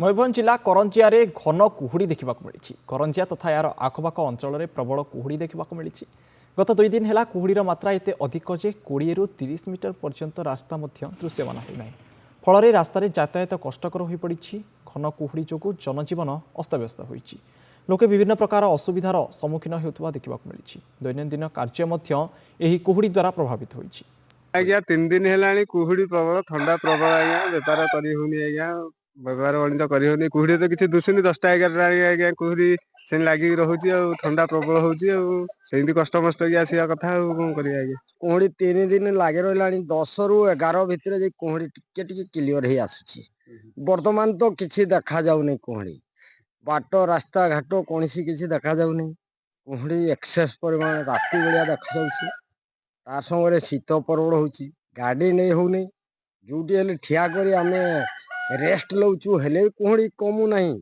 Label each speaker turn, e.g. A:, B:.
A: मयूरभंज जिला करंजिया रे घन कुहुड़ी देखा मिली। करंजिया तथा यार आखपाख अंचल प्रबल कुहुड़ी देखा मिली। गत 2 दिन है कुहुड़ीर मात्रा एत अधिक जे 20 ରୁ 30 मीटर पर्यंत रास्ता दृश्यमान होना फल रास्त यातायात कष्टकर हो पड़ी। घन कुहुड़ी जो जनजीवन अस्तव्यस्त हो लोके विभिन्न प्रकार असुविधार सम्मुखीन होता देखा मिली। दैनंदिन कार्य कुहुड़ी द्वारा प्रभावित होती।
B: आज्ञा 3 दिन है कुहुड़ी प्रबल ठंडा प्रबल आज्ञा बेपार करनी आज्ञा बेपार वाणिज्य करनी कुहुड़ी तो किसी दुसुनी 10टा 11टा आज्ञा कुहुड़ी से लगी रोचे ठंडा प्रबल होती कष्टमस्ट की आसा कथा कौन करिया आज्ञा
C: कुहुड़ी 3 दिन लगे रहा 10 ରୁ 11 भितर कुहुड़ी टिके क्लियर हो आसुची। बर्तमान तो किसी देखा जाऊनी कुहुड़ी बाट रास्ता घाट कौन किसी देखा जाऊनी। कुहुड़ी एक्सेस परिमाण राति बेलिया देखा जाऊँगी। ता संगे शीत प्रबल होची गाड़ी नहीं होनी जोटी हेले ठिया करी आमे रेस्ट लउचु हेले कुहुड़ी कमु नहीं।